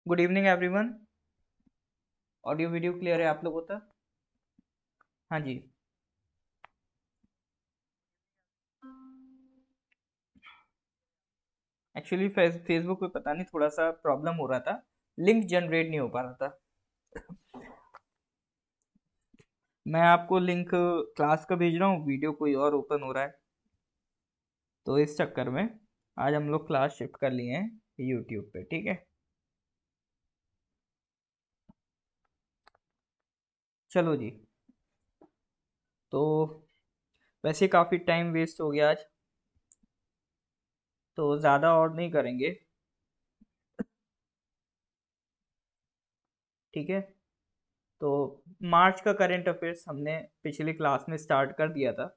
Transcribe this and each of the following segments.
Good evening everyone. Audio video clear है आप लोगों तक? हाँ जी। एक्चुअली फेसबुक पे पता नहीं थोड़ा सा प्रॉब्लम हो रहा था, लिंक जनरेट नहीं हो पा रहा था। मैं आपको लिंक क्लास का भेज रहा हूँ, वीडियो कोई और ओपन हो रहा है, तो इस चक्कर में आज हम लोग क्लास शिफ्ट कर लिए हैं यूट्यूब पे। ठीक है, चलो जी। तो वैसे काफ़ी टाइम वेस्ट हो गया आज, तो ज़्यादा और नहीं करेंगे। ठीक है, तो मार्च का करंट अफेयर्स हमने पिछली क्लास में स्टार्ट कर दिया था।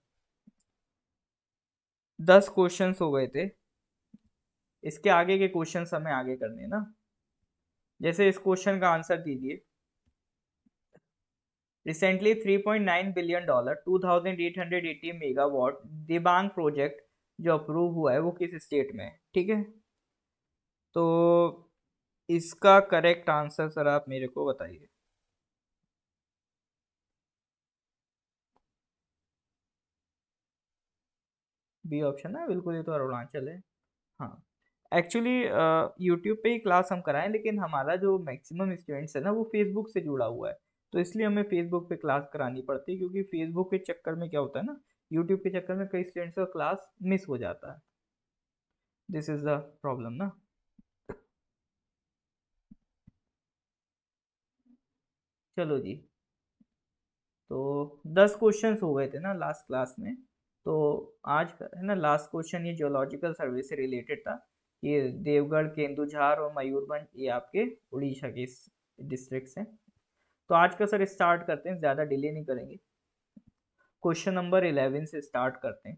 10 क्वेश्चंस हो गए थे। इसके आगे के क्वेश्चंस हमें आगे करने हैं ना। जैसे इस क्वेश्चन का आंसर दीजिए। Recently $3.9 billion 2880 megawatt Dibang project जो अप्रूव हुआ है वो किस स्टेट में है? ठीक है, तो इसका करेक्ट आंसर सर आप मेरे को बताइए। बी ऑप्शन है बिल्कुल, ये तो अरुणाचल है। हाँ, एक्चुअली यूट्यूब पे ही क्लास हम कराएं, लेकिन हमारा जो मैक्सिमम स्टूडेंट्स है ना वो फेसबुक से जुड़ा हुआ है, तो इसलिए हमें फेसबुक पे क्लास करानी पड़ती है, क्योंकि फेसबुक के चक्कर में क्या होता है ना, यूट्यूब के चक्कर में कई स्टूडेंट्स का क्लास मिस हो जाता है। दिस इज द प्रॉब्लम ना। चलो जी, तो 10 क्वेश्चंस हो गए थे ना लास्ट क्लास में, तो आज का है ना लास्ट क्वेश्चन, ये जियोलॉजिकल सर्वे से रिलेटेड था। ये देवगढ़, केंदुझार और मयूरभंज ये आपके उड़ीसा के डिस्ट्रिक्ट हैं। तो आज का सर स्टार्ट करते हैं, ज़्यादा डिले नहीं करेंगे। क्वेश्चन नंबर 11 से स्टार्ट करते हैं।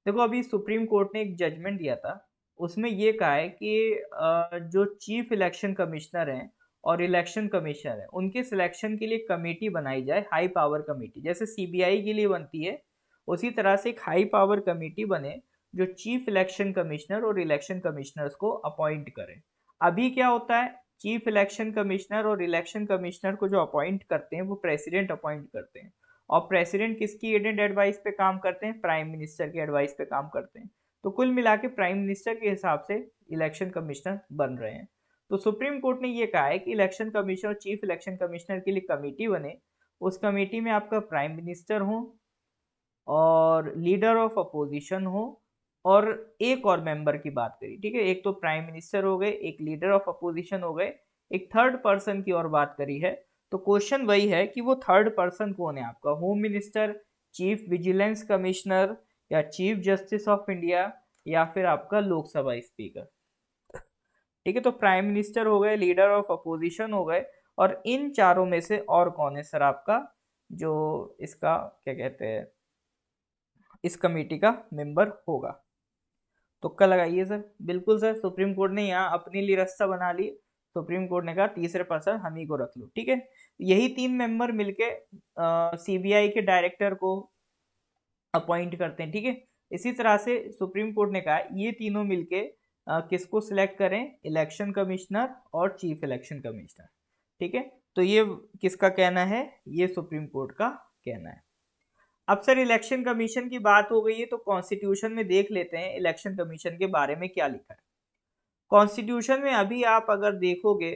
देखो, अभी सुप्रीम कोर्ट ने एक जजमेंट दिया था, उसमें ये कहा है कि जो चीफ इलेक्शन कमिश्नर हैं और इलेक्शन कमिश्नर हैं उनके सिलेक्शन के लिए कमेटी बनाई जाए, हाई पावर कमेटी, जैसे सीबीआई के लिए बनती है उसी तरह से एक हाई पावर कमेटी बने जो चीफ इलेक्शन कमिश्नर और इलेक्शन कमिश्नर्स को अपॉइंट करे। अभी क्या होता है, चीफ इलेक्शन कमिश्नर और इलेक्शन कमिश्नर को जो अपॉइंट करते हैं वो प्रेसिडेंट अपॉइंट करते हैं, और प्रेसिडेंट किसकी एडेंट एडवाइस पे काम करते हैं? प्राइम मिनिस्टर की एडवाइस पे काम करते हैं। तो कुल मिला के प्राइम मिनिस्टर के हिसाब से इलेक्शन कमिश्नर बन रहे हैं। तो सुप्रीम कोर्ट ने ये कहा है कि election commissioner, chief election commissioner के लिए कमेटी बने, उस कमेटी में आपका प्राइम मिनिस्टर हो और लीडर ऑफ अपोजिशन हो, और एक और मेंबर की बात करी। ठीक है, एक तो प्राइम मिनिस्टर हो गए, एक लीडर ऑफ अपोजिशन हो गए, एक थर्ड पर्सन की और बात करी है। तो क्वेश्चन वही है कि वो थर्ड पर्सन कौन है? आपका home minister, chief vigilance commissioner, या चीफ जस्टिस ऑफ इंडिया, या फिर आपका लोकसभा स्पीकर। ठीक है, तो प्राइम मिनिस्टर हो गए, लीडर ऑफ अपोजिशन हो गए, और इन चारों में से और कौन है सर आपका जो इसका क्या कहते हैं, इस कमेटी का मेंबर होगा? तुक्का लगाइए सर। बिल्कुल सर, सुप्रीम कोर्ट ने यहाँ अपने लिए रास्ता बना ली। सुप्रीम कोर्ट ने कहा तीसरे पर्सन हम ही को रख लो। ठीक है, यही तीन मेंबर मिलके सीबीआई के डायरेक्टर को अपॉइंट करते हैं। ठीक है, इसी तरह से सुप्रीम कोर्ट ने कहा ये तीनों मिलके किसको सिलेक्ट करें? इलेक्शन कमिश्नर और चीफ इलेक्शन कमिश्नर। ठीक है, तो ये किसका कहना है? ये सुप्रीम कोर्ट का कहना है। अब सर इलेक्शन कमीशन की बात हो गई है, तो कॉन्स्टिट्यूशन में देख लेते हैं इलेक्शन कमीशन के बारे में क्या लिखा है। कॉन्स्टिट्यूशन में अभी आप अगर देखोगे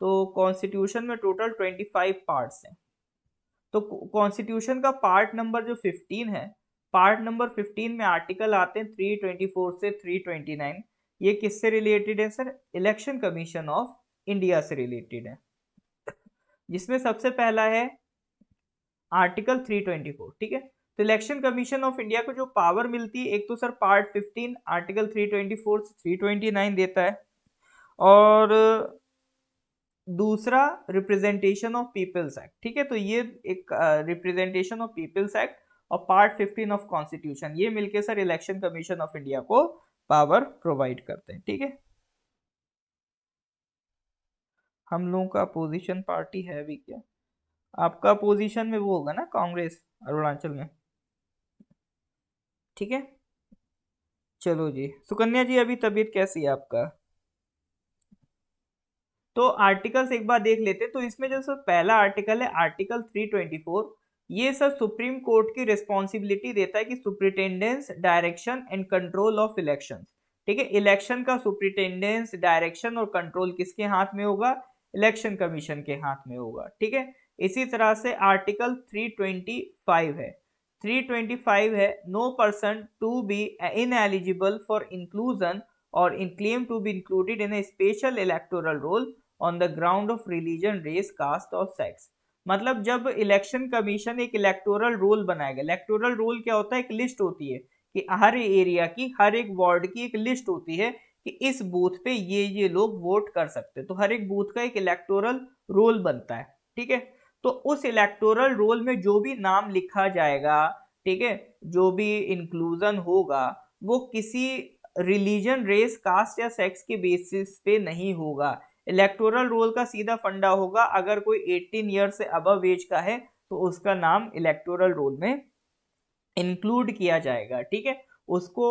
तो कॉन्स्टिट्यूशन में टोटल 25 पार्ट्स हैं। तो कॉन्स्टिट्यूशन का पार्ट नंबर जो 15 है, पार्ट नंबर 15 में आर्टिकल आते हैं 324 से 329। ये किससे रिलेटेड है sir? Election commission of India से रिलेटेड है, जिसमें सबसे पहला है आर्टिकल 324। ठीक है, तो इलेक्शन कमीशन ऑफ इंडिया को जो पावर मिलती है, एक तो सर पार्ट 15 आर्टिकल 324 से 329 देता है, और दूसरा रिप्रेजेंटेशन ऑफ पीपल्स एक्ट। ठीक है, तो ये एक रिप्रेजेंटेशन ऑफ पीपल्स एक्ट और पार्ट 15 ऑफ कॉन्स्टिट्यूशन, ये मिलके sir election commission of India को पावर प्रोवाइड करते हैं। ठीक है, हम लोगों का अपोजिशन पार्टी है भी क्या? आपका अपोजिशन में वो होगा ना, कांग्रेस, अरुणाचल में। ठीक है, चलो जी। सुकन्या जी, अभी तबीयत कैसी है आपका? तो आर्टिकल्स एक बार देख लेते हैं। तो इसमें जो सर पहला आर्टिकल है आर्टिकल 324, ये सर सुप्रीम कोर्ट की रिस्पॉन्सिबिलिटी देता है कि superintendence, direction and control of election. ठीक है, इलेक्शन का सुप्रिटेंडेंस, डायरेक्शन और कंट्रोल किसके हाथ में होगा? इलेक्शन कमीशन के हाथ में होगा। ठीक है, इसी तरह से आर्टिकल 325 है, 325 है, no person to be in eligible for inclusion और in claim to be included in a special electoral roll on the ground of religion, race, caste और सेक्स। मतलब जब इलेक्शन कमीशन एक इलेक्टोरल रोल बनाएगा, electoral roll क्या होता है? एक लिस्ट होती है कि हर एरिया की, हर एक वार्ड की एक लिस्ट होती है कि इस बूथ पे ये लोग वोट कर सकते हैं। तो हर एक बूथ का एक इलेक्टोरल रोल बनता है। ठीक है, तो उस इलेक्टोरल रोल में जो भी नाम लिखा जाएगा, ठीक है, जो भी इंक्लूजन होगा, वो किसी रिलीजन, रेस, कास्ट या सेक्स के बेसिस पे नहीं होगा। इलेक्टोरल रोल का सीधा फंडा होगा, अगर कोई 18 ईयर से अबव एज का है तो उसका नाम इलेक्टोरल रोल में इंक्लूड किया जाएगा। ठीक है, उसको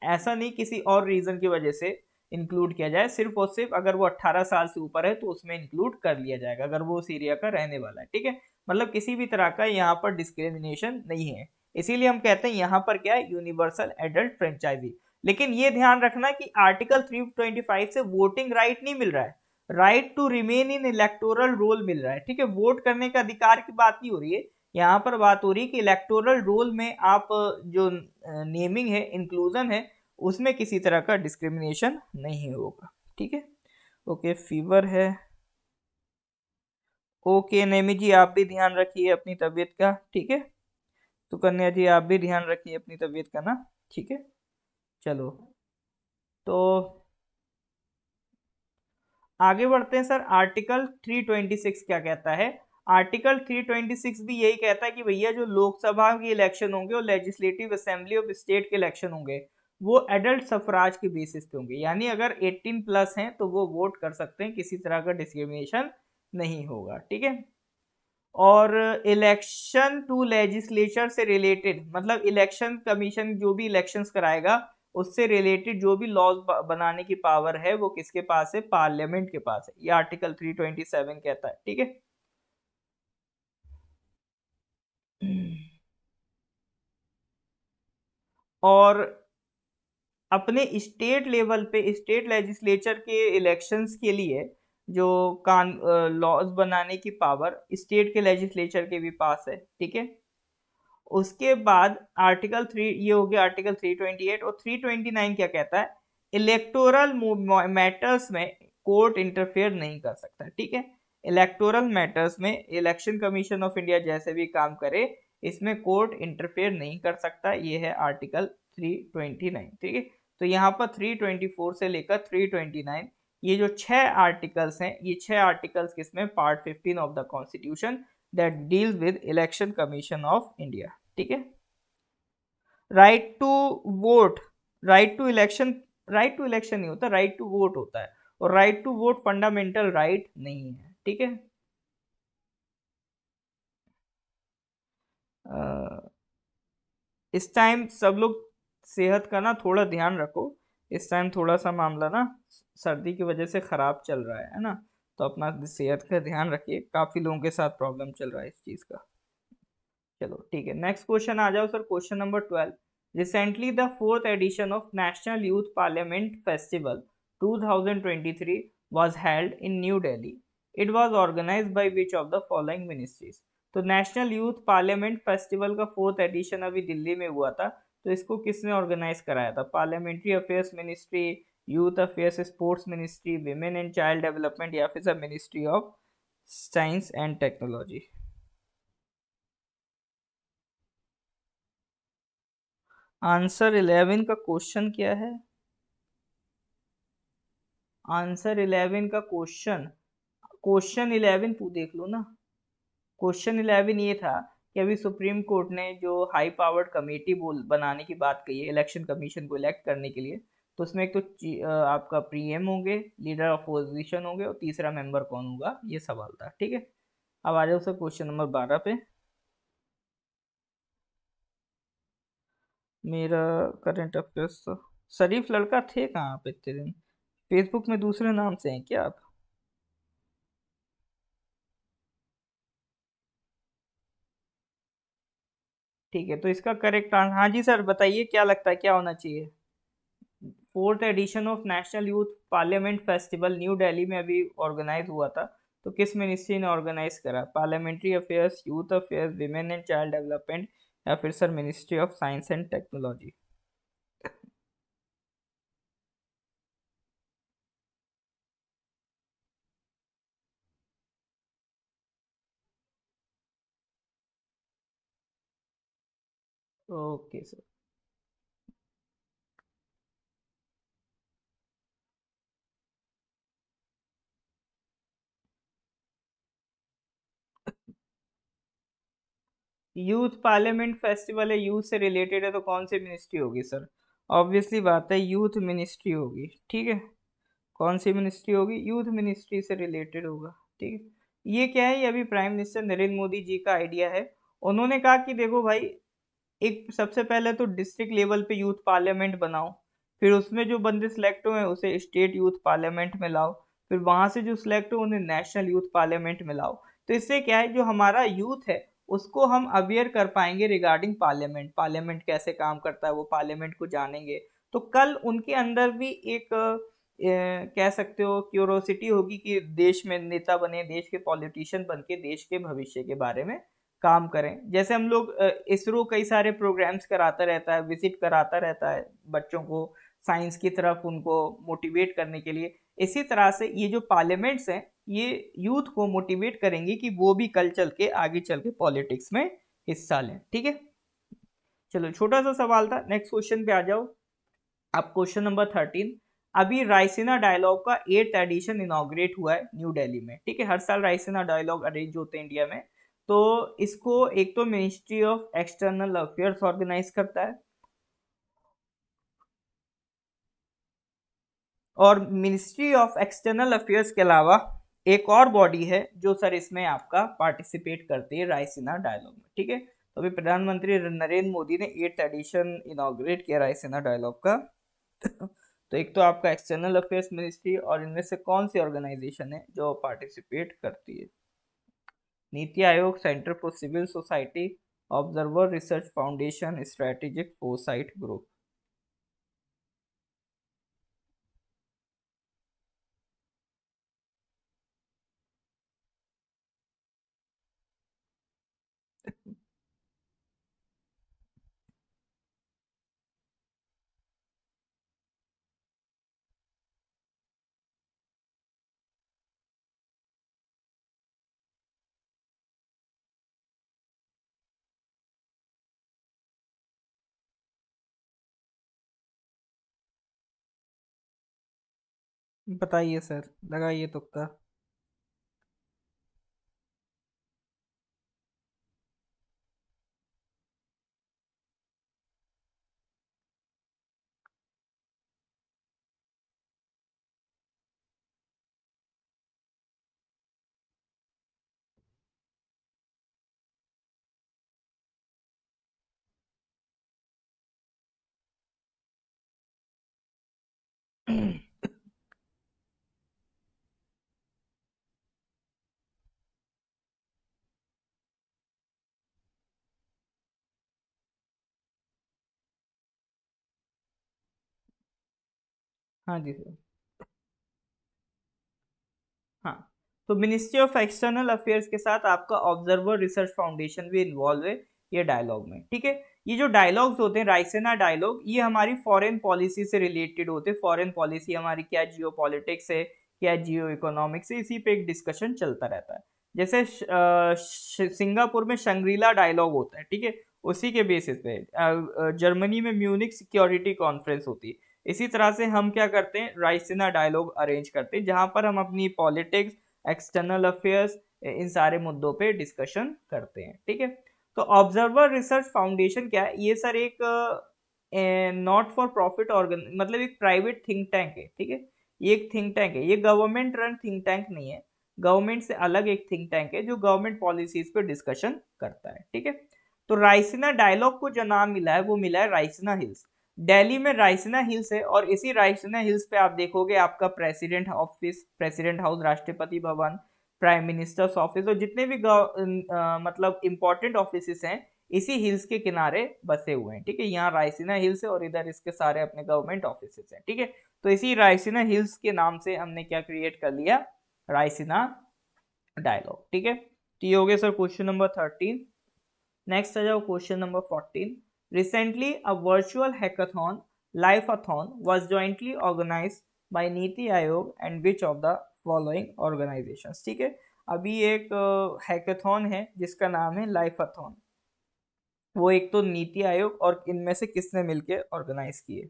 ऐसा नहीं किसी और रीजन की वजह से इंक्लूड किया जाए, सिर्फ और सिर्फ अगर वो 18 साल से ऊपर है तो उसमें इंक्लूड कर लिया जाएगा, अगर वो उस एरिया का रहने वाला है। ठीक है, मतलब किसी भी तरह का यहाँ पर डिस्क्रिमिनेशन नहीं है। इसीलिए हम कहते हैं यहाँ पर क्या है? Universal adult franchise. लेकिन ये ध्यान रखना कि आर्टिकल 325 से वोटिंग राइट नहीं मिल रहा है, right to remain in electoral roll मिल रहा है। ठीक है, वोट करने का अधिकार की बात नहीं हो रही है, यहाँ पर बात हो रही है कि इलेक्टोरल रोल में आप जो नेमिंग है, इंक्लूजन है, उसमें किसी तरह का डिस्क्रिमिनेशन नहीं होगा। ठीक है, ओके, फीवर है, ओके नेमी जी आप भी ध्यान रखिए अपनी तबीयत का। ठीक है, तो कन्या जी आप भी ध्यान रखिए अपनी तबीयत का ना। ठीक है, चलो तो आगे बढ़ते हैं सर। आर्टिकल 326 क्या कहता है? आर्टिकल 326 भी यही कहता है कि भैया जो लोकसभा के इलेक्शन होंगे और लेजिस्लेटिव असेंबली ऑफ स्टेट के इलेक्शन होंगे वो एडल्ट सफराज के बेसिस पे होंगे, यानी अगर 18 प्लस हैं तो वो वोट कर सकते हैं, किसी तरह का डिस्क्रिमिनेशन नहीं होगा। ठीक है, और इलेक्शन टू लेजिस्लेचर से रिलेटेड, मतलब इलेक्शन कमीशन जो भी इलेक्शंस कराएगा उससे रिलेटेड जो भी लॉज बनाने की पावर है वो किसके पास है? पार्लियामेंट के पास है। ये आर्टिकल 327 कहता है। ठीक है, और अपने स्टेट लेवल पे स्टेट लेजिस्लेचर के इलेक्शंस के लिए जो कान लॉज बनाने की पावर स्टेट के लेजिस्लेचर के भी पास है। ठीक है, उसके बाद आर्टिकल 3, ये हो गया आर्टिकल 328। और 329 क्या कहता है? इलेक्टोरल मैटर्स में कोर्ट इंटरफेयर नहीं कर सकता। ठीक है, इलेक्टोरल मैटर्स में इलेक्शन कमीशन ऑफ इंडिया जैसे भी काम करे इसमें कोर्ट इंटरफेयर नहीं कर सकता। ये है आर्टिकल 329। ठीक है, तो यहाँ पर 324 से लेकर 329 ये जो 6 आर्टिकल्स हैं, ये 6 आर्टिकल्स किसमें? Part 15 of the constitution that deals with election commission of India. ठीक है, right to vote, right to election नहीं होता, राइट टू वोट होता है, और right to vote fundamental right नहीं है। ठीक है, इस टाइम सब लोग सेहत का ना थोड़ा ध्यान रखो। इस टाइम थोड़ा सा मामला ना सर्दी की वजह से खराब चल रहा है ना, तो अपना सेहत का ध्यान रखिए। काफी लोगों के साथ प्रॉब्लम चल रहा है इस चीज का। चलो ठीक है, नेक्स्ट क्वेश्चन आ जाओ sir. Question number 12। Recently the fourth edition of national youth parliament festival 2023 was held in New Delhi. It was organized by which of the following ministries? तो नेशनल यूथ पार्लियामेंट फेस्टिवल का fourth edition अभी दिल्ली में हुआ था, तो इसको किसने organise कराया था? Parliamentary affairs ministry, youth affairs sports ministry, women and child development, या फिर ministry of science and technology? Answer 11 का क्वेश्चन क्या है? आंसर 11 का क्वेश्चन, क्वेश्चन 11 तू देख लो ना। क्वेश्चन 11 ये था कि अभी सुप्रीम कोर्ट ने जो हाई पावर्ड कमेटी बोल बनाने की बात कही है इलेक्शन कमीशन को इलेक्ट करने के लिए, तो उसमें एक तो आपका पीएम होंगे, लीडर ऑफ अपोजिशन होंगे, और तीसरा मेंबर कौन होगा, ये सवाल था। ठीक है, अब आ जाओ सर क्वेश्चन नंबर 12 पे। मेरा करंट अफेयर्स तो शरीफ लड़का थे कहाँ पे इतने दिन? फेसबुक में दूसरे नाम से हैं क्या आप? ठीक है, तो इसका करेक्ट आंसर, हाँ जी सर बताइए क्या लगता है क्या होना चाहिए। Fourth edition of national youth parliament festival new Delhi में अभी ऑर्गेनाइज हुआ था, तो किस मिनिस्ट्री ने ऑर्गेनाइज करा? Parliamentary affairs, youth affairs, women and child development, या फिर sir ministry of science and technology? Okay sir. Youth parliament festival है, यूथ से रिलेटेड है, तो कौन सी मिनिस्ट्री होगी सर? ऑब्वियसली बात है, यूथ मिनिस्ट्री होगी, ठीक है। कौन सी मिनिस्ट्री होगी? यूथ मिनिस्ट्री से रिलेटेड होगा, ठीक है। ये क्या है, ये अभी प्राइम मिनिस्टर नरेंद्र मोदी जी का आइडिया है। उन्होंने कहा कि देखो भाई, एक सबसे पहले तो डिस्ट्रिक्ट लेवल पे यूथ पार्लियामेंट बनाओ, फिर उसमें जो बंदे सिलेक्ट हुए उसे स्टेट यूथ पार्लियामेंट में लाओ, फिर वहां से जो सिलेक्ट हुए उन्हें नेशनल यूथ पार्लियामेंट में लाओ। तो इससे क्या है, जो हमारा यूथ है उसको हम अवेयर कर पाएंगे रिगार्डिंग पार्लियामेंट, पार्लियामेंट कैसे काम करता है, वो पार्लियामेंट को जानेंगे। तो कल उनके अंदर भी एक कह सकते हो क्यूरोसिटी होगी कि देश में नेता बने, देश के पॉलिटिशियन बन के देश के भविष्य के बारे में काम करें। जैसे हम लोग इसरो कई सारे प्रोग्राम्स कराता रहता है, विजिट कराता रहता है बच्चों को साइंस की तरफ उनको मोटिवेट करने के लिए, इसी तरह से ये जो पार्लियामेंट्स हैं ये यूथ को मोटिवेट करेंगे कि वो भी कल चल के आगे चल के पॉलिटिक्स में हिस्सा लें, ठीक है। चलो छोटा सा सवाल था, नेक्स्ट क्वेश्चन पे आ जाओ। अब क्वेश्चन नंबर 13। अभी रायसीना डायलॉग का 8th एडिशन इनॉग्रेट हुआ है न्यू दिल्ली में, ठीक है। हर साल रायसीना डायलॉग अरेंज होते हैं इंडिया में। तो इसको एक तो ministry of external affairs organise करता है, और मिनिस्ट्री ऑफ एक्सटर्नल अफेयर्स के अलावा एक और बॉडी है जो सर इसमें आपका पार्टिसिपेट करती है रायसीना डायलॉग में, ठीक है। तो अभी प्रधानमंत्री नरेंद्र मोदी ने 8th एडिशन इनॉग्रेट किया रायसीना डायलॉग का। तो एक तो आपका एक्सटर्नल अफेयर्स मिनिस्ट्री, और इनमें से कौन सी ऑर्गेनाइजेशन है जो पार्टिसिपेट करती है? NITI Aayog, centre for civil society, observer research foundation, strategic foresight group? बताइए सर, लगाइए तुक्का। हाँ जी सर। हाँ, तो मिनिस्ट्री ऑफ एक्सटर्नल अफेयर्स के साथ आपका ऑब्जर्वर रिसर्च फाउंडेशन भी इन्वॉल्व है ये डायलॉग में, ठीक है। ये जो डायलॉग्स होते हैं रायसीना डायलॉग, ये हमारी फॉरेन पॉलिसी से रिलेटेड होते हैं। फॉरेन पॉलिसी हमारी क्या जियो पॉलिटिक्स है, क्या जियो इकोनॉमिक्स है, इसी पे एक डिस्कशन चलता रहता है। जैसे सिंगापुर में शंग्रीला डायलॉग होता है, ठीक है, उसी के बेसिस पे जर्मनी में म्यूनिक सिक्योरिटी कॉन्फ्रेंस होती है। इसी तरह से हम क्या करते हैं, राइसिना डायलॉग अरेंज करते हैं जहां पर हम अपनी पॉलिटिक्स, एक्सटर्नल अफेयर्स, इन सारे मुद्दों पे डिस्कशन करते हैं, ठीक है। तो ऑब्जर्वर रिसर्च फाउंडेशन क्या है, ये सर एक नॉट फॉर प्रॉफिट ऑर्गन, मतलब एक प्राइवेट थिंक टैंक है, ठीक है। ये एक थिंक टैंक है, ये गवर्नमेंट रन थिंक टैंक नहीं है। गवर्नमेंट से अलग एक थिंक टैंक है जो गवर्नमेंट पॉलिसीज पे डिस्कशन करता है, ठीक है। तो राइसिना डायलॉग को जो नाम मिला है वो मिला है राइसिना हिल्स। दिल्ली में राइसिना हिल्स है, और इसी राइसिना हिल्स पे आप देखोगे आपका president office, president house, Rashtrapati Bhavan, prime minister's office, और जितने भी मतलब इंपॉर्टेंट ऑफिस हैं इसी हिल्स के किनारे बसे हुए हैं, ठीक है। यहाँ रायसीना हिल्स है और इधर इसके सारे अपने गवर्नमेंट ऑफिस हैं, ठीक है। तो इसी रायसीना हिल्स के नाम से हमने क्या क्रिएट कर लिया, रायसीना डायलॉग, ठीक है। तो ये हो गया सर क्वेश्चन नंबर 13। नेक्स्ट आ जाओ question number 14। Recently a virtual hackathon lifeathon was jointly organised by NITI Aayog and which of the following organisations, ठीक है। अभी एक हैकाथॉन है जिसका नाम है लाइफाथॉन, वो एक तो नीति आयोग और इनमें से किसने मिलके ऑर्गेनाइज किए।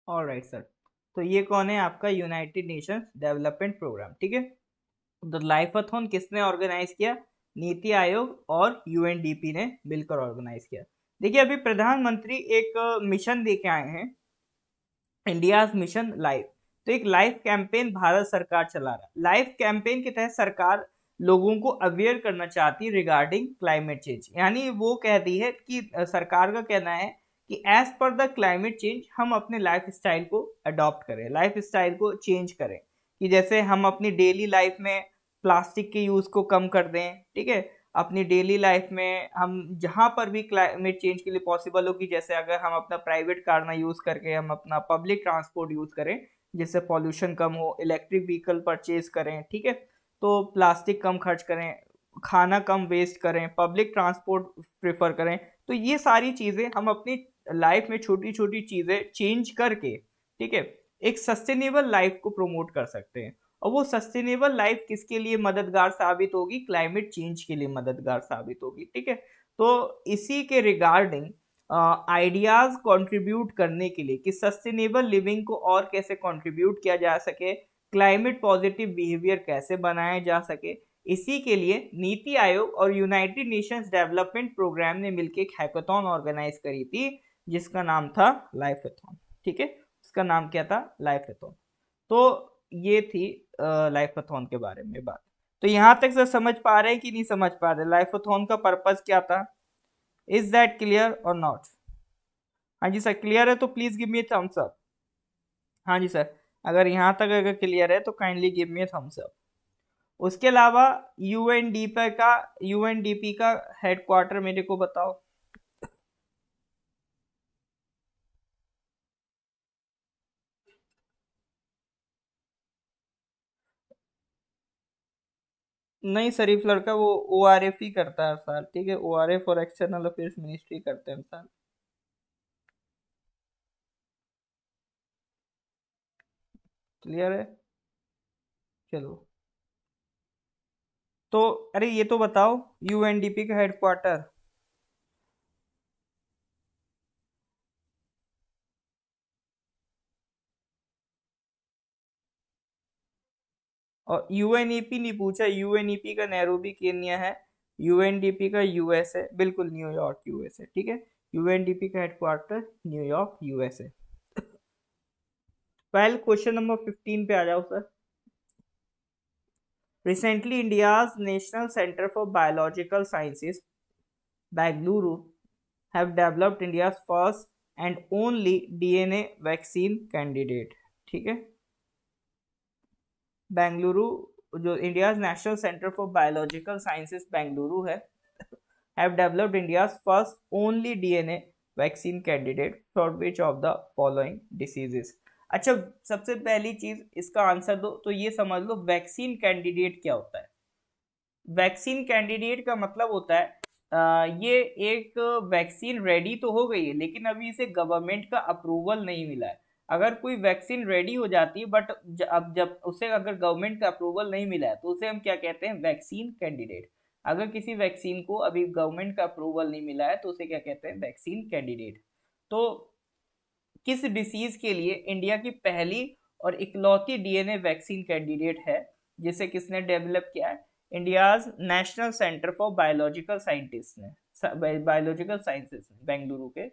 ऑलराइट सर, तो ये कौन है आपका, यूनाइटेड नेशंस डेवलपमेंट प्रोग्राम, ठीक है। तो लाइफाथॉन किसने ऑर्गेनाइज किया, नीति आयोग और यूएनडीपी ने मिलकर ऑर्गेनाइज किया। देखिए अभी प्रधानमंत्री एक मिशन दे के आए हैं, इंडियाज मिशन लाइफ। तो एक लाइफ कैंपेन भारत सरकार चला रहा है। लाइफ कैंपेन के तहत सरकार लोगों को अवेयर करना चाहती है रिगार्डिंग क्लाइमेट चेंज, यानी वो कहती है कि सरकार का कहना है कि as per the climate change हम अपने लाइफ स्टाइल को अडॉप्ट करें, लाइफ स्टाइल को चेंज करें, कि जैसे हम अपनी डेली लाइफ में प्लास्टिक के यूज को कम कर दें, ठीक है। अपनी डेली लाइफ में हम जहाँ पर भी क्लाइमेट चेंज के लिए पॉसिबल हो, कि जैसे अगर हम अपना प्राइवेट कार ना यूज करके हम अपना पब्लिक ट्रांसपोर्ट यूज करें जिससे पॉल्यूशन कम हो, इलेक्ट्रिक व्हीकल परचेज करें, ठीक है। तो प्लास्टिक कम खर्च करें, खाना कम वेस्ट करें, पब्लिक ट्रांसपोर्ट प्रेफर करें। तो ये सारी चीजें हम अपनी लाइफ में छोटी छोटी चीजें चेंज करके, ठीक है, एक सस्टेनेबल लाइफ को प्रमोट कर सकते हैं। और वो सस्टेनेबल लाइफ किसके लिए मददगार साबित होगी, क्लाइमेट चेंज के लिए मददगार साबित होगी, ठीक है। तो इसी के रिगार्डिंग आइडियाज कंट्रीब्यूट करने के लिए कि सस्टेनेबल लिविंग को और कैसे कंट्रीब्यूट किया जा सके, क्लाइमेट पॉजिटिव बिहेवियर कैसे बनाया जा सके, इसी के लिए नीति आयोग और यूनाइटेड नेशंस डेवलपमेंट प्रोग्राम ने मिलकर एक हैकाथॉन ऑर्गेनाइज करी थी जिसका नाम था लाइफेथॉन, ठीक है। उसका नाम क्या था, लाइफेथॉन। तो ये थी लाइफेथॉन के बारे में बात। तो यहां तक सर समझ पा रहे हैं कि नहीं समझ पा रहे, लाइफेथॉन का पर्पस क्या था, इज दैट क्लियर और नॉट। हाँ जी सर क्लियर है तो please give me thumbs up. हाँ जी सर, अगर यहाँ तक अगर क्लियर है तो kindly give me thumbs up. उसके अलावा यूएनडीपी का हेडक्वार्टर मेरे को बताओ। नहीं शरीफ लड़का, वो ओआरएफ ही करता है सर, ठीक है। ओआरएफ और एक्सटर्नल अफेयर्स मिनिस्ट्री करते हैं सर। क्लियर है, चलो। तो अरे ये तो बताओ यूएनडीपी का हेडक्वार्टर। और यूएनईपी नहीं पूछा, यूएनईपी का नैरोबी केन्या है, यूएनडीपी का यूएस है, बिल्कुल न्यूयॉर्क यूएस है, ठीक है। यूएनडीपी का हेडक्वार्टर न्यूयॉर्क यूएसए। पहले क्वेश्चन नंबर 15 पे आ जाओ sir. Recently India's national centre for biological sciences Bengaluru have developed India's first and only DNA vaccine candidate, ठीक है। बेंगलुरु जो India national centre for biological sciences Bengaluru है, have developed India's first only DNA vaccine candidate for which of the following diseases? अच्छा, सबसे पहली चीज इसका answer दो तो ये समझ लो वैक्सीन कैंडिडेट क्या होता है। वैक्सीन कैंडिडेट का मतलब होता है ये एक वैक्सीन रेडी तो हो गई है लेकिन अभी इसे गवर्नमेंट का अप्रूवल नहीं मिला है। अगर कोई वैक्सीन रेडी हो जाती है बट अब जब उसे अगर गवर्नमेंट का अप्रूवल नहीं मिला है तो उसे हम क्या कहते हैं, वैक्सीन कैंडिडेट। अगर किसी वैक्सीन को अभी गवर्नमेंट का अप्रूवल नहीं मिला है तो उसे क्या कहते हैं, वैक्सीन कैंडिडेट। तो किस डिसीज के लिए इंडिया की पहली और इकलौती डीएनए वैक्सीन कैंडिडेट है जिसे किसने डेवलप किया है? India's national centre for biological scientist ने, बायोलॉजिकल साइंसेस बेंगलुरु के।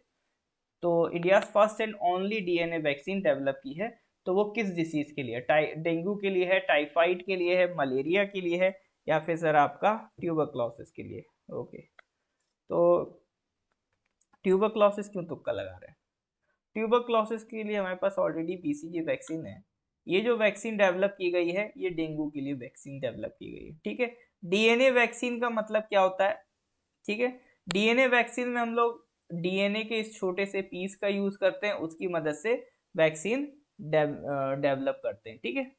तो India first and only DNA vaccine develop की है। तो वो किस डिसीज के लिए? डेंगू के लिए है, टाइफाइड के लिए है, मलेरिया के लिए है, या फिर सर आपका ट्यूबरक्लोसिस के लिए? ओके, तो ट्यूबरक्लोसिस क्यों तुक्का लगा रहे हैं? ट्यूबरक्लोसिस के लिए हमारे पास ऑलरेडी बीसीजी वैक्सीन है। ये जो वैक्सीन डेवलप की गई है ये डेंगू के लिए वैक्सीन डेवलप की गई है। ठीक है, डीएनए वैक्सीन का मतलब क्या होता है? ठीक है, डीएनए वैक्सीन में हम लोग डीएनए के इस छोटे से पीस का यूज करते हैं, उसकी मदद से वैक्सीन डेवलप करते हैं। ठीक है,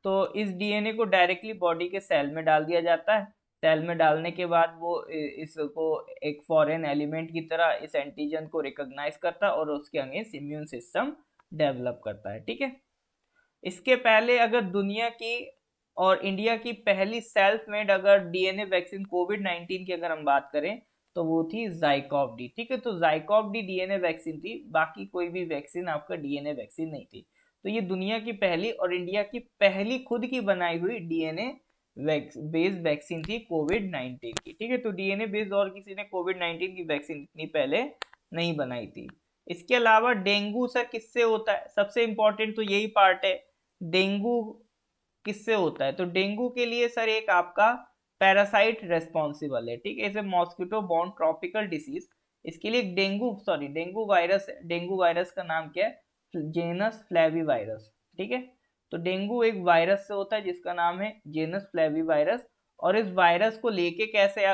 तो इस डीएनए को डायरेक्टली बॉडी के सेल में डाल दिया जाता है। सेल में डालने के बाद वो इसको एक फॉरेन एलिमेंट की तरह इस एंटीजन को रिकॉग्नाइज करता है और उसके अगेंस्ट इम्यून सिस्टम डेवलप करता है। ठीक है, इसके पहले अगर दुनिया की और इंडिया की पहली सेल्फ मेड अगर डीएनए वैक्सीन कोविड 19 की अगर हम बात करें तो वो थी जाइकोव डी। ठीक है, तो जाइकोव डी डीएनए वैक्सीन थी, बाकी कोई भी वैक्सीन आपका डीएनए वैक्सीन नहीं थी। तो ये दुनिया की पहली और इंडिया की पहली खुद की बनाई हुई डीएनए बेस्ड वैक्सीन थी कोविड 19 की। ठीक है, तो डीएनए बेस्ड और किसी ने कोविड 19 की वैक्सीन इतनी पहले नहीं बनाई थी। इसके अलावा डेंगू सर किससे होता है? सबसे इंपॉर्टेंट तो यही पार्ट है, डेंगू किससे होता है? तो डेंगू के लिए सर एक आपका पैरासाइट रेस्पॉन्सिबल है। ठीक है, इसे मॉस्किटो बॉर्न ट्रॉपिकल डिसीज। इसके लिए डेंगू वायरस है। डेंगू वायरस का नाम क्या है? Genus flavivirus. ठीक है, तो डेंगू एक वायरस से होता है जिसका नाम है जेनस फ्लैवी वायरस। और इस वायरस को लेके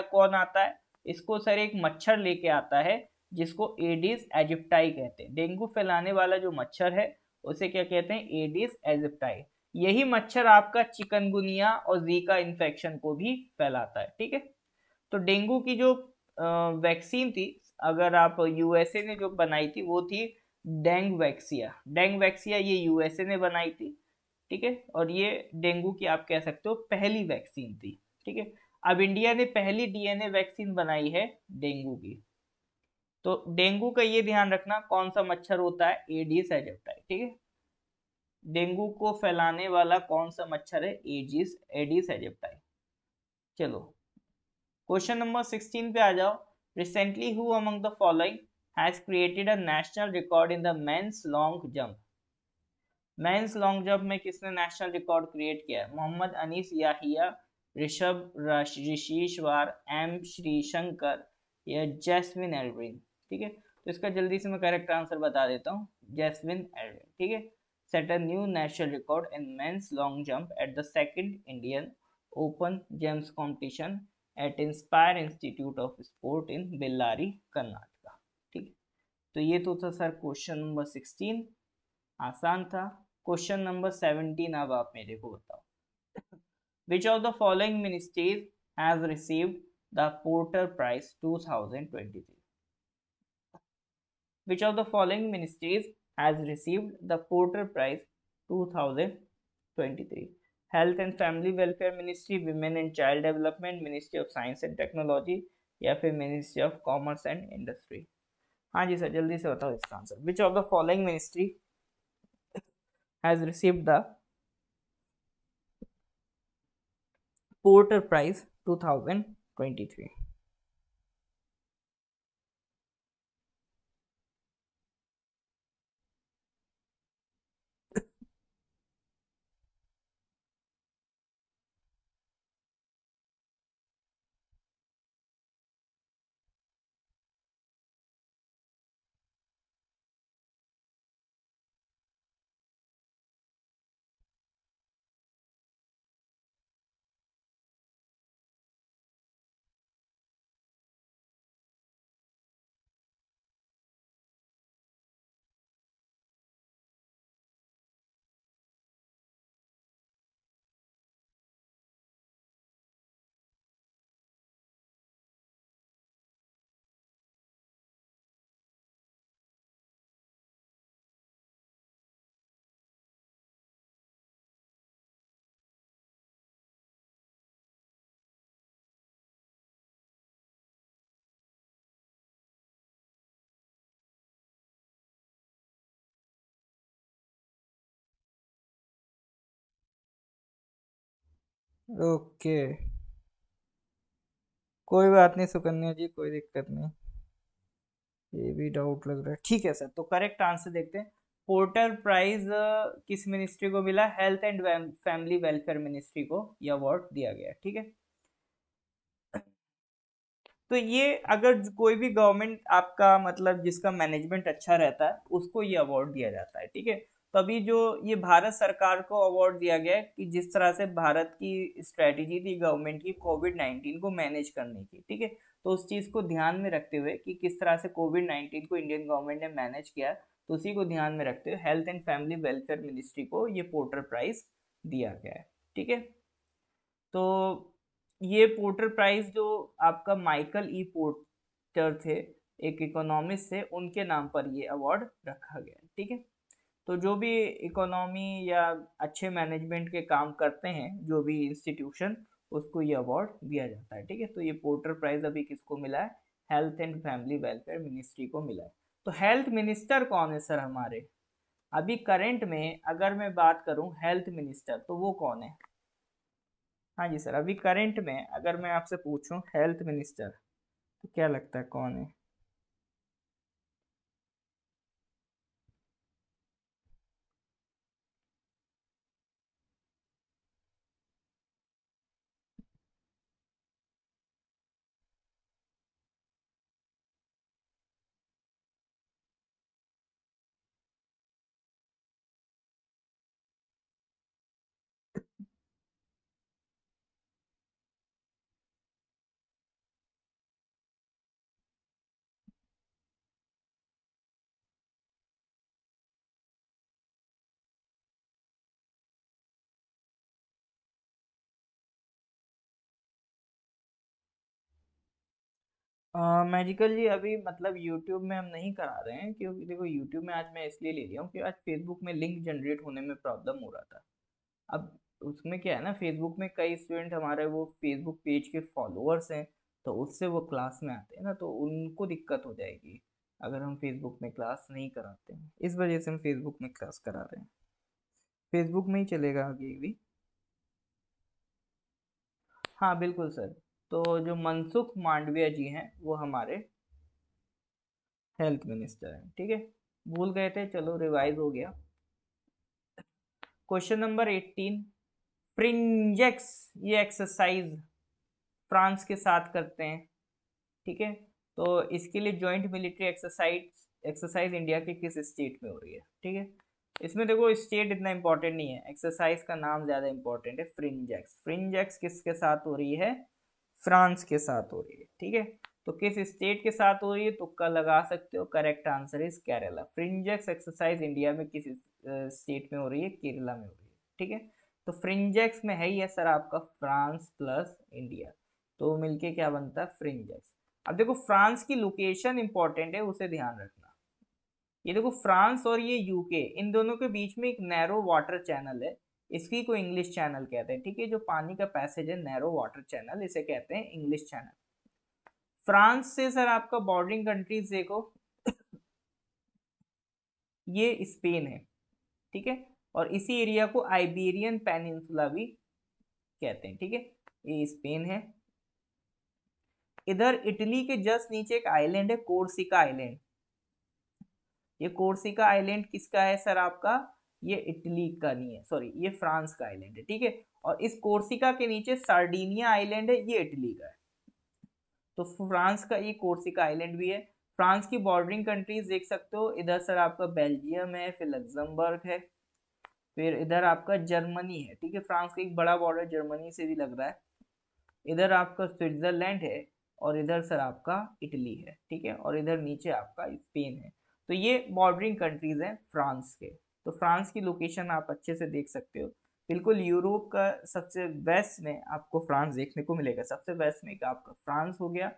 कौन आता है? इसको सर एक मच्छर लेके आता है जिसको एडिस एजिप्टाई कहते हैं। डेंगू फैलाने वाला जो मच्छर है उसे क्या कहते हैं? Aedes aegypti. यही मच्छर आपका चिकनगुनिया और जीका इन्फेक्शन को भी फैलाता है। ठीक है, तो डेंगू की जो वैक्सीन थी, अगर आप यूएसए ने जो बनाई थी वो थी डेंग वैक्सिया। डेंग वैक्सिया ये यूएसए ने बनाई थी। ठीक है, और ये डेंगू की आप कह सकते हो पहली वैक्सीन थी। ठीक है, अब इंडिया ने पहली डीएनए वैक्सीन बनाई है डेंगू की। तो डेंगू का ये ध्यान रखना कौन सा मच्छर होता है? Aedes aegypti. ठीक है, डेंगू को फैलाने वाला कौन सा मच्छर है? एजिस एडिस एजिप्टाई। चलो क्वेश्चन नंबर 16 पे आ जाओ। Recently who among the following has created a national record in the men's long jump? Men's long jump में किसने नेशनल रिकॉर्ड क्रिएट किया है? मोहम्मद अनीस याहिया, ऋषभ ऋषिश्वर, एम श्रीशंकर या जैस्मिन एल्ड्रिन? ठीक है, तो इसका जल्दी से मैं करेक्ट आंसर बता देता हूँ, जैस्मिन एल्ड्रिन। ठीक है, set a new national record in men's long jump at the second Indian Open Gems competition at Inspire Institute of Sport in Bellary, Karnataka. ठीक है, तो ये तो था सर क्वेश्चन नंबर 16, आसान था। क्वेश्चन नंबर 17 अब आप मेरे को बताओ। Which of the following ministries has received the Porter prize 2023? Which of the following ministries has received the Porter Prize 2023? Health and Family Welfare Ministry, Women and Child Development, Ministry of Science and Technology या फिर Ministry of Commerce and Industry? हाँ जी sir, जल्दी से बताओ इसका answer. Which of the following ministry has received the Porter Prize 2023? Okay, कोई बात नहीं सुकन्या जी, कोई दिक्कत नहीं। ये भी डाउट लग रहा है। ठीक है सर, तो करेक्ट आंसर देखते हैं। पोर्टर प्राइज किस मिनिस्ट्री को मिला? Health and family welfare ministry को ये अवार्ड दिया गया। ठीक है, तो ये अगर कोई भी गवर्नमेंट आपका मतलब जिसका मैनेजमेंट अच्छा रहता है उसको ये अवार्ड दिया जाता है। ठीक है, तो अभी जो ये भारत सरकार को अवार्ड दिया गया है कि जिस तरह से भारत की स्ट्रेटेजी थी गवर्नमेंट की कोविड-19 को मैनेज करने की। ठीक है, तो उस चीज को ध्यान में रखते हुए कि किस तरह से कोविड-19 को इंडियन गवर्नमेंट ने मैनेज किया, तो उसी को ध्यान में रखते हुए health and family welfare ministry को ये पोर्टर प्राइज दिया गया है। ठीक है, तो ये पोर्टर प्राइज जो आपका माइकल ई पोर्टर थे, एक इकोनॉमिस्ट थे, उनके नाम पर ये अवार्ड रखा गया है। ठीक है, तो जो भी इकोनॉमी या अच्छे मैनेजमेंट के काम करते हैं जो भी इंस्टीट्यूशन, उसको ये अवार्ड दिया जाता है। ठीक है, तो ये पोर्टर प्राइज अभी किसको मिला है? Health and family welfare ministry को मिला है। तो हेल्थ मिनिस्टर कौन है सर हमारे? अभी करंट में अगर मैं बात करूं हेल्थ मिनिस्टर, तो वो कौन है? हाँ जी सर, अभी करंट में अगर मैं आपसे पूछूं हेल्थ मिनिस्टर, तो क्या लगता है कौन है? मैजिकल जी, अभी मतलब यूट्यूब में हम नहीं करा रहे हैं, क्योंकि देखो यूट्यूब में आज मैं इसलिए ले लिया हूँ कि आज फेसबुक में लिंक जनरेट होने में प्रॉब्लम हो रहा था। अब उसमें क्या है ना, फेसबुक में कई स्टूडेंट हमारे वो फेसबुक पेज के फॉलोअर्स हैं, तो उससे वो क्लास में आते हैं ना, तो उनको दिक्कत हो जाएगी अगर हम फेसबुक में क्लास नहीं कराते हैं। इस वजह से हम फेसबुक में क्लास करा रहे हैं। फेसबुक में ही चलेगा आगे भी। हाँ बिल्कुल सर, तो जो मनसुख मांडविया जी हैं वो हमारे हेल्थ मिनिस्टर हैं। ठीक है, भूल गए थे, चलो रिवाइज हो गया। क्वेश्चन नंबर 18, फ्रिंजेक्स ये एक्सरसाइज फ्रांस के साथ करते हैं। ठीक है, तो इसके लिए joint military exercise exercise India के किस स्टेट में हो रही है? ठीक है, इसमें देखो स्टेट इतना इंपॉर्टेंट नहीं है, एक्सरसाइज का नाम ज्यादा इंपॉर्टेंट है। फ्रिंजेक्स, फ्रिंजेक्स किसके साथ हो रही है? फ्रांस के साथ हो रही है। ठीक है, तो किस स्टेट के साथ हो रही है? तुक्का लगा सकते हो, correct answer is Kerala. फ्रिंजेक्स exercise India में किस स्टेट में हो रही है? केरला में हो रही है। ठीक है, तो फ्रिंजेक्स में है ही है सर आपका फ्रांस प्लस इंडिया, तो मिलके क्या बनता है? फ्रिंजेक्स। अब देखो फ्रांस की लोकेशन इंपॉर्टेंट है, उसे ध्यान रखना। ये देखो फ्रांस और ये यूके, इन दोनों के बीच में एक नैरो वाटर चैनल है, इसकी को इंग्लिश चैनल कहते हैं। ठीक है, जो पानी का पैसेज है नैरो वाटर चैनल, इसे कहते हैं इंग्लिश चैनल। फ्रांस से सर आपका बॉर्डरिंग कंट्रीज देखो, ये स्पेन है। ठीक है, और इसी एरिया को आइबेरियन पेनिनसुला भी कहते हैं। ठीक है, ये स्पेन है। इधर इटली के जस्ट नीचे एक आइलैंड है, कोर्सिका आइलैंड। ये कोर्सिका आइलैंड किसका है सर आपका? ये इटली का नहीं है, सॉरी, ये फ्रांस का आइलैंड है। ठीक है, और इस कोर्सिका के नीचे सार्डिनिया आइलैंड है, ये इटली का है। तो फ्रांस का ये कोर्सिका आइलैंड भी है। फ्रांस की बॉर्डरिंग कंट्रीज देख सकते हो, इधर सर आपका बेल्जियम है, फिर लग्जमबर्ग है, फिर इधर आपका जर्मनी है। ठीक है, फ्रांस का एक बड़ा बॉर्डर जर्मनी से भी लग रहा है। इधर आपका स्विट्जरलैंड है, और इधर सर आपका इटली है। ठीक है, और इधर नीचे आपका स्पेन है। तो ये बॉर्डरिंग कंट्रीज हैं फ्रांस के। तो फ्रांस की लोकेशन आप अच्छे से देख सकते हो, बिल्कुल यूरोप का सबसे वेस्ट में आपको फ्रांस देखने को मिलेगा। सबसे वेस्ट में आपका फ्रांस हो गया,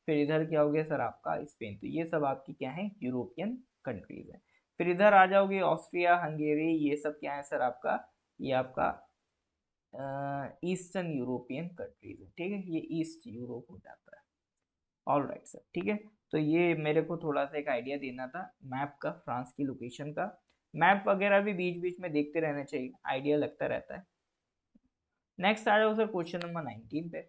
फिर इधर क्या हो गया सर आपका स्पेन। तो ये सब आपकी क्या है? यूरोपियन कंट्रीज है। फिर इधर आ जाओगे ऑस्ट्रिया हंगेरी, ये सब क्या है सर आपका? ये आपका ईस्टर्न यूरोपियन कंट्रीज है। ठीक है, ये ईस्ट यूरोप हो जाता है। ऑल राइट सर, ठीक है, तो ये मेरे को थोड़ा सा एक आइडिया देना था मैप का, फ्रांस की लोकेशन का। मैप वगैरह भी बीच बीच में देखते रहना चाहिए, आइडिया लगता रहता है। नेक्स्ट आ जाओ सर क्वेश्चन नंबर 19 पे।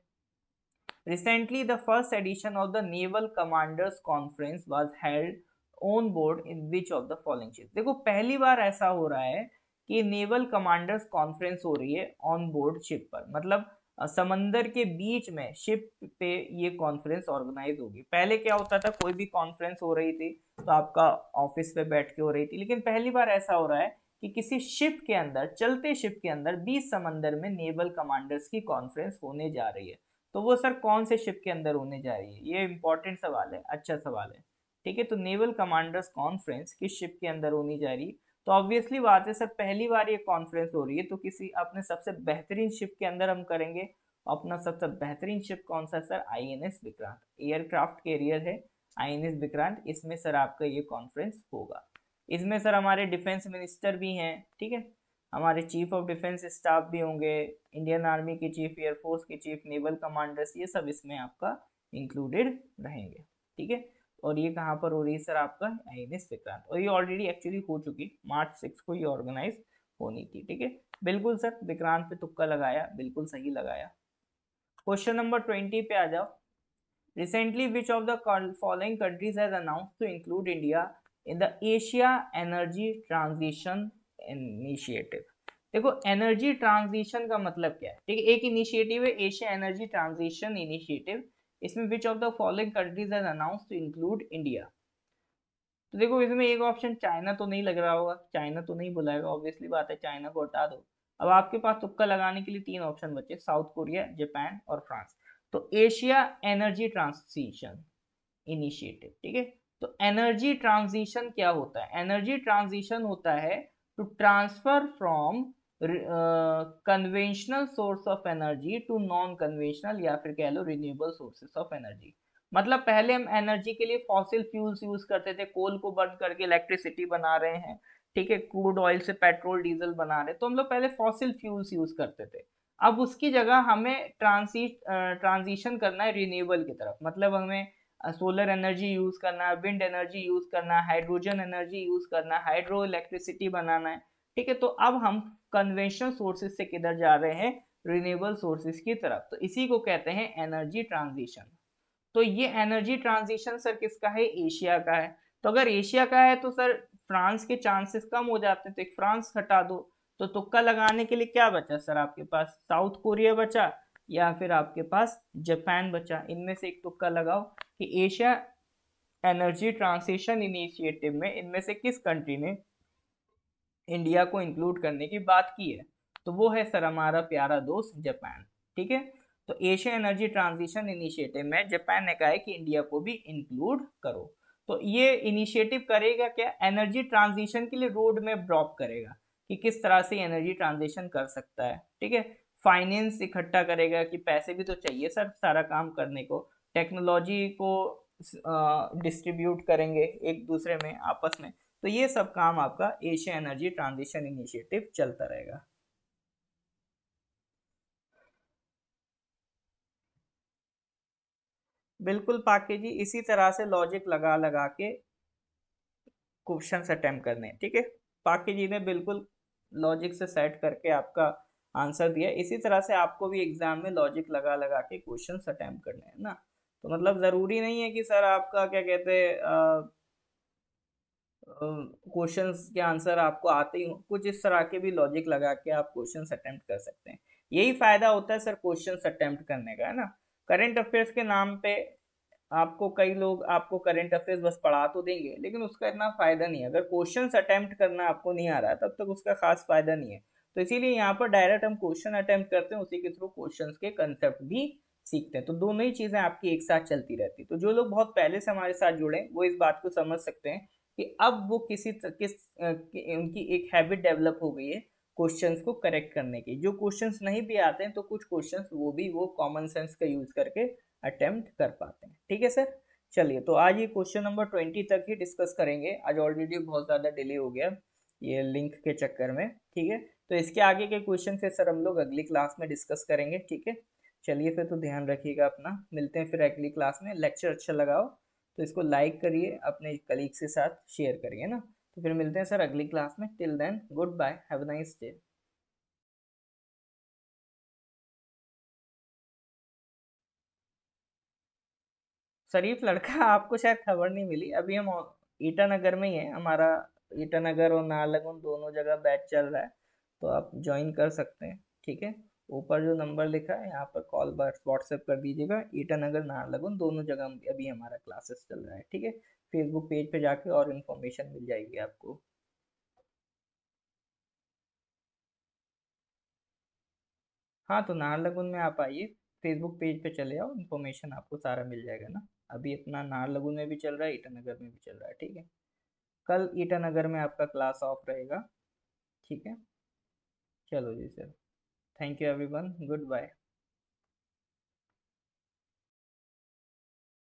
Recently the first edition of the naval commanders conference was held on board in which of the following ship. देखो पहली बार ऐसा हो रहा है कि नेवल कमांडर्स कॉन्फ्रेंस हो रही है ऑन बोर्ड शिप पर, मतलब समंदर के बीच में शिप पे ये कॉन्फ्रेंस ऑर्गेनाइज होगी। पहले क्या होता था, कोई भी कॉन्फ्रेंस हो रही थी तो आपका ऑफिस पे बैठ के हो रही थी, लेकिन पहली बार ऐसा हो रहा है कि किसी शिप के अंदर, चलते शिप के अंदर बीच समंदर में नेवल कमांडर्स की कॉन्फ्रेंस होने जा रही है। तो वो सर कौन से शिप के अंदर होने जा रही है, ये इंपॉर्टेंट सवाल है, अच्छा सवाल है। ठीक है, तो नेवल कमांडर्स कॉन्फ्रेंस किस शिप के अंदर होनी जा रही है, तो ऑब्वियसली बात है सर पहली बार ये कॉन्फ्रेंस हो रही है तो किसी अपने सबसे बेहतरीन शिप के अंदर हम करेंगे। अपना सबसे बेहतरीन शिप कौन सा है sir, INS Vikrant, aircraft carrier है आईएनएस विक्रांत, इसमें सर आपका ये कॉन्फ्रेंस होगा। इसमें सर हमारे डिफेंस मिनिस्टर भी हैं, ठीक है, हमारे चीफ ऑफ डिफेंस स्टाफ भी होंगे, इंडियन आर्मी के चीफ, एयरफोर्स के चीफ, नेवल कमांडर्स, ये सब इसमें आपका इंक्लूडेड रहेंगे। ठीक है, और ये कहाँ पर हो रही है सर, आपका आईएनएस विक्रांत, और ये ऑलरेडी एक्चुअली हो चुकी, मार्च 6 को ये ऑर्गेनाइज होनी थी। ठीक है, बिल्कुल सर विक्रांत पे तुक्का लगाया, बिल्कुल सही लगाया। क्वेश्चन नंबर 20 पे आ जाओ। Recently which of the following countries has announced to include India in the Asia energy transition initiative. देखो एनर्जी ट्रांजिशन का मतलब क्या है, ठीक है, एक इनिशिएटिव है एशिया एनर्जी ट्रांजिशन इनिशिएटिव, इसमें which of the following countries has announced to include India. तो देखो इसमें एक ऑप्शन चाइना तो नहीं लग रहा होगा, चाइना तो नहीं बुलाएगा, ऑब्वियसली बात है, चाइना को हटा दो। अब आपके पास तुक्का लगाने के लिए तीन ऑप्शन बचे, साउथ कोरिया, जापान और फ्रांस। तो एशिया एनर्जी ट्रांजिशन इनिशिएटिव, ठीक है। तो एनर्जी ट्रांजिशन क्या होता है, एनर्जी ट्रांजिशन होता है to transfer from conventional source of energy to non conventional, या फिर कह लो रिन्यूएबल सोर्सेस ऑफ एनर्जी। मतलब पहले हम एनर्जी के लिए फॉसिल फ्यूल्स यूज करते थे, कोल को बर्न करके इलेक्ट्रिसिटी बना रहे हैं, ठीक है, क्रूड ऑयल से पेट्रोल डीजल बना रहे हैं, तो हम लोग पहले फॉसिल फ्यूल्स यूज करते थे। अब उसकी जगह हमें ट्रांजिशन करना है रिन्यूएबल की तरफ, मतलब हमें सोलर एनर्जी यूज करना है, विंड एनर्जी यूज करना है, हाइड्रोजन एनर्जी यूज करना है, हाइड्रो इलेक्ट्रिसिटी बनाना है। ठीक है, तो अब हम कन्वेंशनल सोर्सेज से किधर जा रहे हैं, रिन्यूएबल सोर्सेज की तरफ, तो इसी को कहते हैं एनर्जी ट्रांजिशन। तो ये एनर्जी ट्रांजिशन सर किसका है, एशिया का है। तो अगर एशिया का है तो सर फ्रांस के चांसेस कम हो जाते हैं, तो एक फ्रांस हटा दो। तो तुक्का लगाने के लिए क्या बचा सर आपके पास, साउथ कोरिया बचा या फिर आपके पास जापान बचा, इनमें से एक तुक्का लगाओ कि एशिया एनर्जी ट्रांजिशन इनिशिएटिव में इनमें से किस कंट्री ने इंडिया को इंक्लूड करने की बात की है। तो वो है सर हमारा प्यारा दोस्त जापान। ठीक है, तो एशिया एनर्जी ट्रांजिशन इनिशिएटिव में जापान ने कहा है कि इंडिया को भी इंक्लूड करो। तो ये इनिशिएटिव करेगा क्या, एनर्जी ट्रांजिशन के लिए रोड मैप ड्रॉप करेगा कि किस तरह से एनर्जी ट्रांजिशन कर सकता है। ठीक है, फाइनेंस इकट्ठा करेगा कि पैसे भी तो चाहिए सर सारा काम करने को, टेक्नोलॉजी को डिस्ट्रीब्यूट करेंगे एक दूसरे में आपस में। तो ये सब काम आपका एशिया एनर्जी ट्रांजिशन इनिशिएटिव चलता रहेगा। बिल्कुल पाके जी, इसी तरह से लॉजिक लगा लगा के क्वेश्चन अटेम्प्ट करने हैं। ठीक है, पाके जी ने बिल्कुल लॉजिक से सेट करके आपका आंसर दिया, इसी तरह से आपको भी एग्जाम में लॉजिक लगा लगा के क्वेश्चन अटेम्प्ट करने हैं ना। तो मतलब जरूरी नहीं है कि सर आपका क्या कहते हैं क्वेश्चंस के आंसर आपको आते ही हो, कुछ इस तरह के भी लॉजिक लगा के आप क्वेश्चंस अटेम्प्ट कर सकते हैं। यही फायदा होता है सर क्वेश्चंस अटेम्प्ट करने का, है ना। करंट अफेयर्स के नाम पे आपको कई लोग आपको करंट अफेयर्स बस पढ़ा तो देंगे, लेकिन उसका इतना फायदा नहीं है, अगर क्वेश्चंस अटेम्प्ट करना आपको नहीं आ रहा है तब तक उसका खास फायदा नहीं है। तो इसीलिए यहाँ पर डायरेक्ट हम क्वेश्चन अटेम्प्ट करते हैं, उसी के थ्रू क्वेश्चन के कंसेप्ट भी सीखते हैं, तो दोनों ही चीजें आपकी एक साथ चलती रहती। तो जो लोग बहुत पहले से हमारे साथ जुड़े वो इस बात को समझ सकते हैं कि अब वो उनकी एक हैबिट डेवलप हो गई है क्वेश्चंस को करेक्ट करने की। जो क्वेश्चंस नहीं भी आते हैं तो कुछ क्वेश्चंस वो कॉमन सेंस का यूज करके अटेम्प्ट कर पाते हैं। ठीक है सर, चलिए तो आज ये क्वेश्चन नंबर 20 तक ही डिस्कस करेंगे, आज ऑलरेडी बहुत ज़्यादा डिले हो गया ये लिंक के चक्कर में। ठीक है, तो इसके आगे के क्वेश्चन फिर सर हम लोग अगली क्लास में डिस्कस करेंगे। ठीक है, चलिए फिर तो ध्यान रखिएगा अपना, मिलते हैं फिर अगली क्लास में। लेक्चर अच्छा लगाओ तो इसको लाइक करिए, अपने कलीग्स के साथ शेयर करिए ना। तो फिर मिलते हैं सर अगली क्लास में, till then goodbye, have a nice day. शरीफ लड़का आपको शायद खबर नहीं मिली, अभी हम ईटानगर में ही है हमारा। ईटानगर और नाहरलगुन दोनों जगह बैच चल रहा है, तो आप ज्वाइन कर सकते हैं। ठीक है, ऊपर जो नंबर लिखा है यहाँ पर कॉल बस व्हाट्सएप कर दीजिएगा। ईटानगर नाहरलगुन दोनों जगह अभी हमारा क्लासेस चल रहा है। ठीक है, फेसबुक पेज पे जाके और इन्फॉर्मेशन मिल जाएगी आपको। हाँ, तो नाहरलगुन में आप आइए, फेसबुक पेज पे चले आओ, इन्फॉर्मेशन आपको सारा मिल जाएगा ना। अभी अपना नाहरलगुन में भी चल रहा है, ईटानगर में भी चल रहा है। ठीक है, कल ईटानगर में आपका क्लास ऑफ रहेगा। ठीक है, चलो जी sir, thank you everyone, good bye.